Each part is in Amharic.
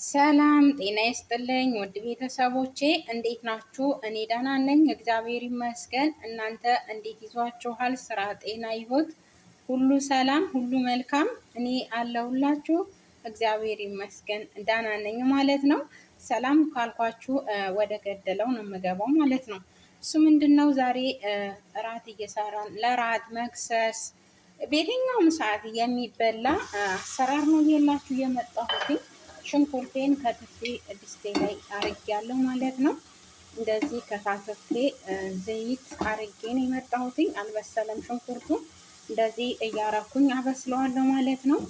ሰላም ጤና ይስጥልኝ ውድ ቤተሰቦቼ እንዴት ናችሁ? እኔ ደህና ነኝ፣ እግዚአብሔር ይመስገን። እናንተ እንዴት ይዟችኋል? ስራ፣ ጤና፣ ህይወት ሁሉ ሰላም፣ ሁሉ መልካም? እኔ አለሁላችሁ፣ እግዚአብሔር ይመስገን ደህና ነኝ ማለት ነው። ሰላም ካልኳችሁ ወደ ገደለው ነው የምገባው ማለት ነው። እሱ ምንድነው ዛሬ እራት እየሰራን ለራት መክሰስ በየትኛውም ሰዓት የሚበላ አሰራር ነው የላችሁ የመጣሁት። ሽንኩርቴን ከትፌ ድስቴ ላይ አርጌያለሁ ማለት ነው። እንደዚህ ከታተፌ ዘይት አርጌ ነው የመጣሁት። አልበሰለም ሽንኩርቱ። እንደዚህ እያረኩኝ አበስለዋለሁ ማለት ነው።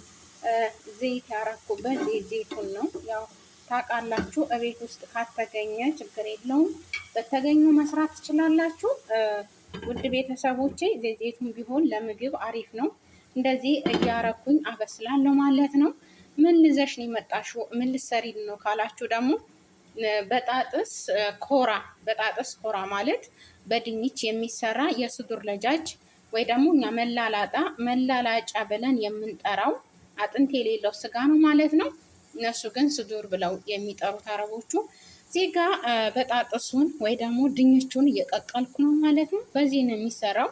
ዘይት ያረኩበት ዘይቱን ነው። ያው ታውቃላችሁ፣ እቤት ውስጥ ካተገኘ ችግር የለውም፣ በተገኘው መስራት ትችላላችሁ። ውድ ቤተሰቦቼ ዘይቱን ቢሆን ለምግብ አሪፍ ነው። እንደዚህ እያረኩኝ አበስላለሁ ማለት ነው። ምን ልዘሽ ነው የመጣሽው? ምን ልሰሪ ነው ካላችሁ ደግሞ በጣጥስ ኮራ። በጣጥስ ኮራ ማለት በድንች የሚሰራ የስዱር ለጃጅ ወይ ደግሞ እኛ መላላጫ ብለን የምንጠራው አጥንት የሌለው ስጋ ነው ማለት ነው። እነሱ ግን ስዱር ብለው የሚጠሩት አረቦቹ። እዚህ ጋ በጣጥሱን ወይ ደግሞ ድንቹን እየቀቀልኩ ነው ማለት ነው። በዚህ ነው የሚሰራው።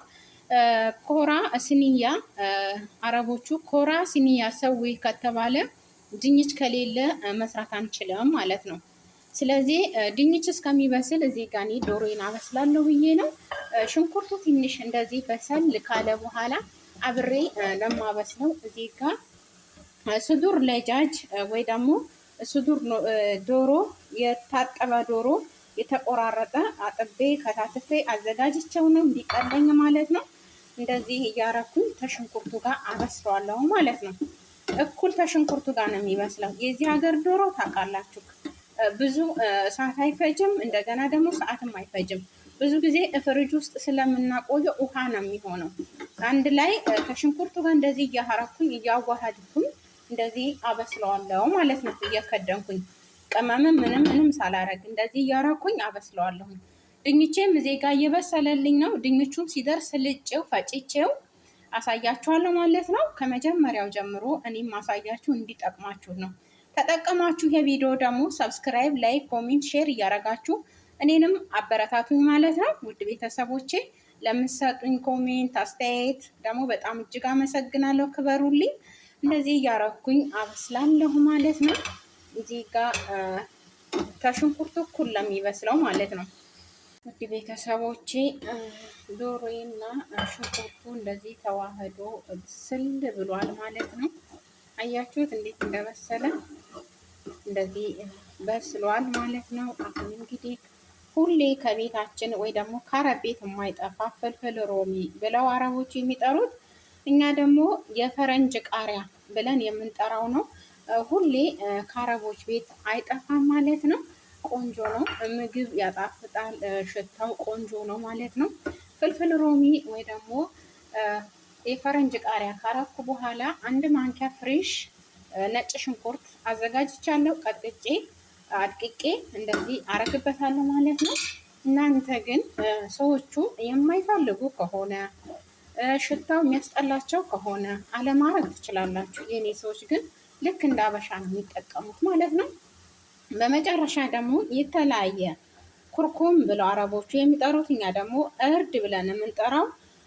ኮራ ስኒያ፣ አረቦቹ ኮራ ስኒያ ሰዊ ከተባለ ድንች ከሌለ መስራት አንችልም ማለት ነው። ስለዚህ ድንች እስከሚበስል እዚህ ጋር እኔ ዶሮዬን አበስላለሁ ብዬ ነው። ሽንኩርቱ ትንሽ እንደዚህ በሰል ካለ በኋላ አብሬ ለማበስለው እዚህ ጋር ስዱር ለጃጅ ወይ ደግሞ ስዱር ዶሮ፣ የታጠበ ዶሮ የተቆራረጠ አጥቤ ከታትፌ አዘጋጅቸው ነው እንዲቀለኝ ማለት ነው። እንደዚህ እያረኩኝ ከሽንኩርቱ ጋር አበስለዋለሁ ማለት ነው። እኩል ከሽንኩርቱ ጋር ነው የሚበስለው። የዚህ ሀገር ዶሮ ታውቃላችሁ ብዙ ሰዓት አይፈጅም፣ እንደገና ደግሞ ሰዓትም አይፈጅም። ብዙ ጊዜ ፍሪጅ ውስጥ ስለምናቆየው ውሃ ነው የሚሆነው። አንድ ላይ ከሽንኩርቱ ጋር እንደዚህ እያረኩኝ እያዋሃድኩኝ እንደዚህ አበስለዋለሁ ማለት ነው። እየከደንኩኝ ቅመምም ምንም ሳላረግ እንደዚህ እያረኩኝ አበስለዋለሁ። ድንቼም እዚህ ጋር እየበሰለልኝ ነው። ድንቹም ሲደርስ ልጬው ፈጭቼው አሳያችኋለሁ ማለት ነው። ከመጀመሪያው ጀምሮ እኔም ማሳያችሁ እንዲጠቅማችሁ ነው። ተጠቀማችሁ የቪዲዮ ደግሞ ሰብስክራይብ፣ ላይክ፣ ኮሜንት፣ ሼር እያረጋችሁ እኔንም አበረታቱኝ ማለት ነው። ውድ ቤተሰቦቼ ለምትሰጡኝ ኮሜንት፣ አስተያየት ደግሞ በጣም እጅግ አመሰግናለሁ። ክበሩልኝ። እንደዚህ እያረኩኝ አበስላለሁ ማለት ነው። እዚህ ጋር ከሽንኩርቱ እኩል ለሚበስለው ማለት ነው። ውድ ቤተሰቦቼ ዶሮዬና ሽንኩርቱ እንደዚህ ተዋህዶ ብስል ብሏል ማለት ነው። አያችሁት እንዴት እንደበሰለ? እንደዚህ በስሏል ማለት ነው። አሁን እንግዲህ ሁሌ ከቤታችን ወይ ደግሞ ከአረብ ቤት የማይጠፋ ፍልፍል ሮሚ ብለው አረቦቹ የሚጠሩት፣ እኛ ደግሞ የፈረንጅ ቃሪያ ብለን የምንጠራው ነው። ሁሌ ከአረቦች ቤት አይጠፋም ማለት ነው። ቆንጆ ነው፣ ምግብ ያጣፍጣል፣ ሽታው ቆንጆ ነው ማለት ነው። ፍልፍል ሮሚ ወይ ደግሞ የፈረንጅ ቃሪያ ካረኩ በኋላ አንድ ማንኪያ ፍሬሽ ነጭ ሽንኩርት አዘጋጅቻለሁ። ቀጥቅጬ አድቅቄ እንደዚህ አረግበታለሁ ማለት ነው። እናንተ ግን ሰዎቹ የማይፈልጉ ከሆነ ሽታው የሚያስጠላቸው ከሆነ አለማድረግ ትችላላችሁ። የኔ ሰዎች ግን ልክ እንደ አበሻ ነው የሚጠቀሙት ማለት ነው። በመጨረሻ ደግሞ የተለያየ ኩርኩም ብለው አረቦቹ የሚጠሩት፣ እኛ ደግሞ እርድ ብለን የምንጠራው፣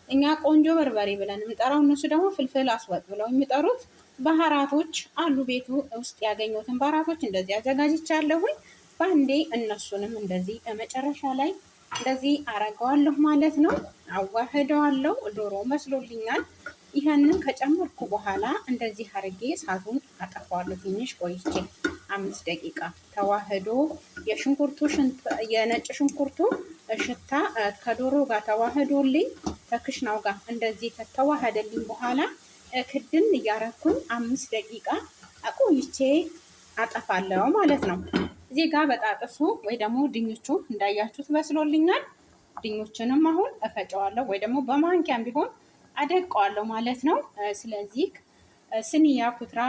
እኛ ቆንጆ በርበሬ ብለን የምንጠራው፣ እነሱ ደግሞ ፍልፍል አስወጥ ብለው የሚጠሩት ባህራቶች አሉ። ቤቱ ውስጥ ያገኙትን ባህራቶች እንደዚህ አዘጋጅቻለሁኝ። በአንዴ እነሱንም እንደዚህ መጨረሻ ላይ እንደዚህ አረገዋለሁ ማለት ነው። አዋህደዋለሁ። ዶሮ መስሎልኛል። ይህንን ከጨመርኩ በኋላ እንደዚህ አርጌ እሳቱን አጠፋዋለሁ። ትንሽ ቆይቼ 5 ደቂቃ ተዋህዶ የሽንኩርቱ የነጭ ሽንኩርቱ ሽታ ከዶሮ ጋር ተዋህዶልኝ ከክሽናው ጋር እንደዚህ ከተዋህደልኝ በኋላ ክድን እያረኩኝ 5 ደቂቃ አቆይቼ አጠፋለሁ ማለት ነው። እዚህ ጋር በጣጥሱ ወይ ደግሞ ድንቹ እንዳያችሁት በስሎልኛል። ድንቹንም አሁን እፈጨዋለሁ ወይ ደግሞ በማንኪያም ቢሆን አደቀዋለሁ ማለት ነው። ስለዚህ ስኒያ ኩትራ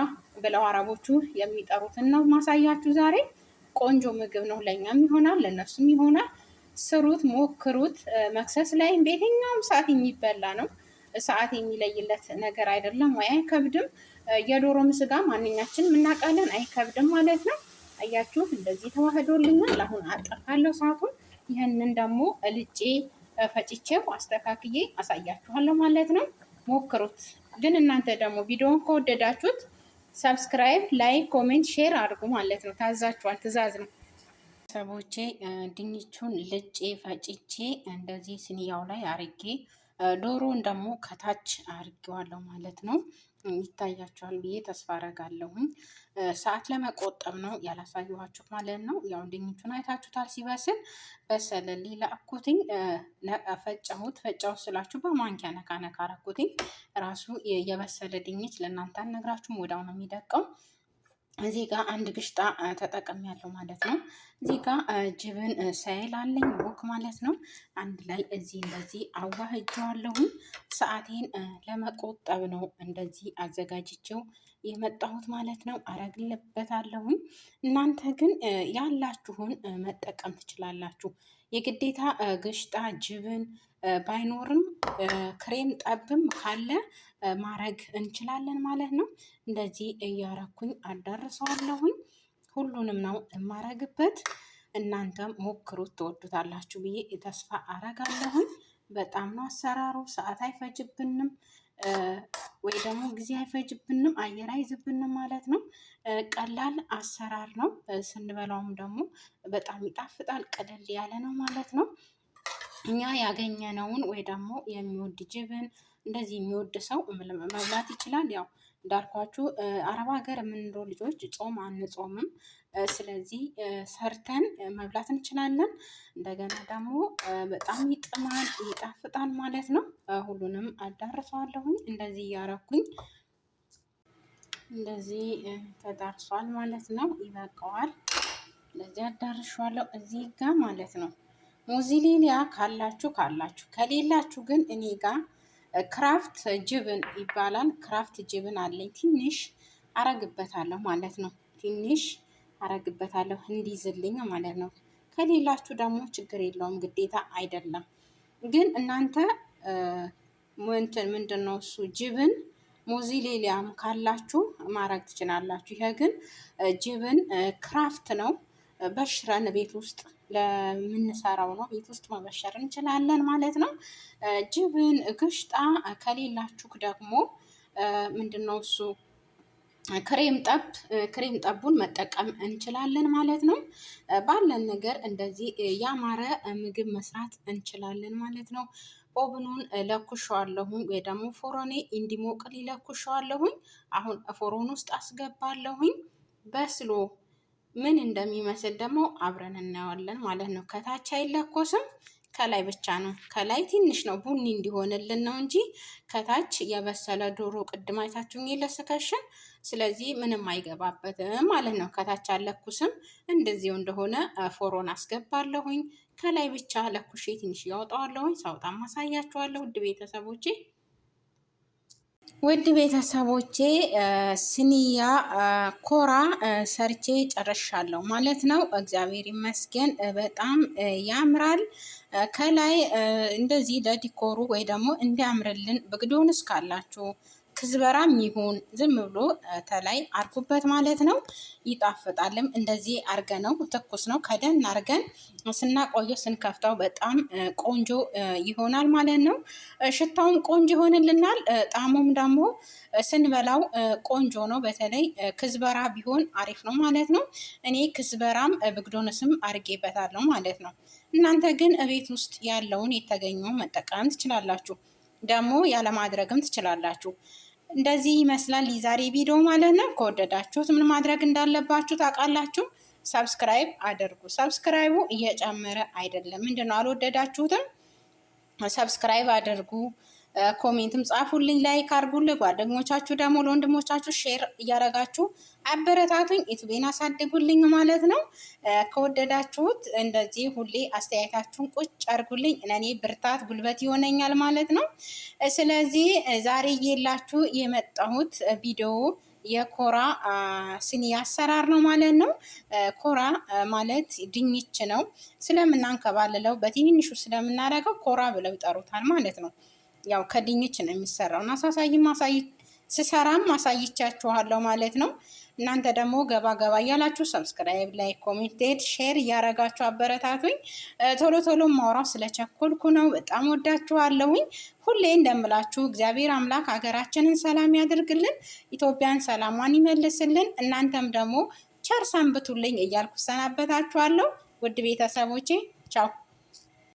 ብለው አረቦቹ የሚጠሩትን ነው ማሳያችሁ ዛሬ። ቆንጆ ምግብ ነው፣ ለእኛም ይሆናል ለእነሱም ይሆናል። ስሩት፣ ሞክሩት። መክሰስ ላይ በየትኛውም ሰዓት የሚበላ ነው። ሰዓት የሚለይለት ነገር አይደለም ወይ አይከብድም። የዶሮም ስጋ ማንኛችንም እናውቃለን፣ አይከብድም ማለት ነው። አያችሁ እንደዚህ ተዋህዶልኛል። አሁን አጠፋለሁ እሳቱን። ይህንን ደግሞ ልጬ ፈጭቼው አስተካክዬ አሳያችኋለሁ ማለት ነው። ሞክሩት። ግን እናንተ ደግሞ ቪዲዮውን ከወደዳችሁት ሰብስክራይብ፣ ላይክ፣ ኮሜንት፣ ሼር አድርጉ ማለት ነው። ታዛችኋል፣ ትዕዛዝ ነው። ሰቦቼ ድንቹን ልጬ ፈጭቼ እንደዚህ ስኒያው ላይ አርጌ ዶሮን ደግሞ ከታች አርጌዋለሁ ማለት ነው። ይታያችኋል ብዬ ተስፋ አረጋለሁኝ። ሰዓት ለመቆጠብ ነው ያላሳየኋችሁ ማለት ነው። ያው ድንቹን አይታችሁታል ሲበስል በሰለ። ሌላ አኩትኝ ፈጫሁት ስላችሁ በማንኪያ ነካ ነካ አረኩትኝ። ራሱ የበሰለ ድንች ለእናንተ አልነግራችሁም፣ ወዲያው ነው የሚደቀው። እዚህ ጋር አንድ ግሽጣ ተጠቅም ያለው ማለት ነው። እዚህ ጋር ጅብን ሳይል አለኝ ቦክ ማለት ነው። አንድ ላይ እዚህ እንደዚህ አዋህጀዋለሁኝ። ሰዓቴን ለመቆጠብ ነው እንደዚህ አዘጋጅቼው የመጣሁት ማለት ነው። አረግልበታለሁኝ። እናንተ ግን ያላችሁን መጠቀም ትችላላችሁ። የግዴታ ግሽጣ ጅብን ባይኖርም ክሬም ጠብም ካለ ማረግ እንችላለን ማለት ነው። እንደዚህ እያረኩኝ አዳርሰዋለሁኝ። ሁሉንም ነው የማረግበት። እናንተም ሞክሩት ትወዱታላችሁ ብዬ ተስፋ አረጋለሁኝ። በጣም ነው አሰራሩ። ሰዓት አይፈጅብንም ወይ ደግሞ ጊዜ አይፈጅብንም፣ አየር አይዝብንም ማለት ነው። ቀላል አሰራር ነው። ስንበላውም ደግሞ በጣም ይጣፍጣል። ቀለል ያለ ነው ማለት ነው። እኛ ያገኘነውን ወይ ደግሞ የሚወድ ጅብን እንደዚህ የሚወድ ሰው መብላት ይችላል። ያው እንዳልኳችሁ አረብ ሀገር የምንኖር ልጆች ጾም አንጾምም። ስለዚህ ሰርተን መብላት እንችላለን። እንደገና ደግሞ በጣም ይጥማል፣ ይጣፍጣል ማለት ነው። ሁሉንም አዳርሰዋለሁኝ። እንደዚህ እያረኩኝ እንደዚህ ተዳርሷል ማለት ነው። ይበቃዋል። እንደዚህ አዳርሻለሁ እዚህ ጋር ማለት ነው። ሞዚሌሊያ ካላችሁ ከሌላችሁ ግን እኔ ጋር ክራፍት ጅብን ይባላል። ክራፍት ጅብን አለኝ። ትንሽ አረግበታለሁ ማለት ነው። ትንሽ አረግበታለሁ እንዲዝልኝ ማለት ነው። ከሌላችሁ ደግሞ ችግር የለውም፣ ግዴታ አይደለም። ግን እናንተ ምንድን ነው እሱ ጅብን ሞዚሌሊያም ካላችሁ ማረግ ትችላላችሁ። ይሄ ግን ጅብን ክራፍት ነው። በሽረን ቤት ውስጥ ለምንሰራው ነው። ቤት ውስጥ መበሸር እንችላለን ማለት ነው። ጅብን ግሽጣ ከሌላችሁ ደግሞ ምንድነው እሱ ክሬም ጠቡን መጠቀም እንችላለን ማለት ነው። ባለን ነገር እንደዚህ ያማረ ምግብ መስራት እንችላለን ማለት ነው። ኦብኑን ለኩሸዋለሁኝ ወይ ደግሞ ፎሮኔ እንዲሞቅል ለኩሸዋለሁኝ። አሁን ፎሮን ውስጥ አስገባለሁኝ። በስሎ ምን እንደሚመስል ደግሞ አብረን እናየዋለን ማለት ነው። ከታች አይለኮስም፣ ከላይ ብቻ ነው። ከላይ ትንሽ ነው ቡኒ እንዲሆንልን ነው እንጂ ከታች የበሰለ ዶሮ ቅድም አይታችሁኝ የለስከሽን። ስለዚህ ምንም አይገባበትም ማለት ነው። ከታች አለኩስም። እንደዚሁ እንደሆነ ፎሮን አስገባለሁኝ። ከላይ ብቻ ለኩሼ ትንሽ ያወጣዋለሁኝ። ሳውጣ ማሳያችኋለሁ ውድ ቤተሰቦቼ ስኒያ ኮራ ሰርቼ ጨርሻለሁ ማለት ነው። እግዚአብሔር ይመስገን በጣም ያምራል። ከላይ እንደዚህ ለዲኮሩ ወይ ደግሞ እንዲያምርልን በግዶንስ ካላችሁ ክዝበራም ይሁን ዝም ብሎ ተላይ አርጉበት ማለት ነው። ይጣፍጣልም። እንደዚህ አርገ ነው ትኩስ ነው ከደን አርገን ስናቆየው ስንከፍተው በጣም ቆንጆ ይሆናል ማለት ነው። ሽታውም ቆንጆ ይሆንልናል። ጣዕሙም ደግሞ ስንበላው ቆንጆ ነው። በተለይ ክዝበራ ቢሆን አሪፍ ነው ማለት ነው። እኔ ክዝበራም ብግዶንስም አርጌበታለሁ ማለት ነው። እናንተ ግን እቤት ውስጥ ያለውን የተገኘው መጠቀም ትችላላችሁ። ደግሞ ያለማድረግም ትችላላችሁ። እንደዚህ ይመስላል የዛሬ ቪዲዮ ማለት ነው። ከወደዳችሁት ምን ማድረግ እንዳለባችሁ ታውቃላችሁ። ሰብስክራይብ አድርጉ። ሰብስክራይቡ እየጨመረ አይደለም። ምንድነው አልወደዳችሁትም? ሰብስክራይብ አድርጉ። ኮሜንትም ጻፉልኝ፣ ላይክ አድርጉልኝ። ጓደኞቻችሁ ደግሞ ለወንድሞቻችሁ ሼር እያደረጋችሁ አበረታቱኝ፣ ዩቲዩብን አሳድጉልኝ ማለት ነው። ከወደዳችሁት እንደዚህ ሁሌ አስተያየታችሁን ቁጭ አድርጉልኝ። እኔ ብርታት ጉልበት ይሆነኛል ማለት ነው። ስለዚህ ዛሬ የላችሁ የመጣሁት ቪዲዮ የኮራ ስኒ አሰራር ነው ማለት ነው። ኮራ ማለት ድንች ነው። ስለምናንከባልለው በትንንሹ ስለምናደርገው ኮራ ብለው ይጠሩታል ማለት ነው። ያው ከድንች ነው የሚሰራው እና ስሰራም ማሳይቻችኋለሁ ማለት ነው። እናንተ ደግሞ ገባ ገባ እያላችሁ ሰብስክራይብ፣ ላይክ፣ ኮሜንት፣ ሼር እያረጋችሁ አበረታቱኝ። ቶሎ ቶሎ ማውራው ስለቸኮልኩ ነው። በጣም ወዳችኋለሁኝ። ሁሌ እንደምላችሁ እግዚአብሔር አምላክ ሀገራችንን ሰላም ያድርግልን፣ ኢትዮጵያን ሰላሟን ይመልስልን። እናንተም ደግሞ ቸር ሰንብቱልኝ እያልኩ ሰናበታችኋለሁ። ውድ ቤተሰቦቼ ቻው።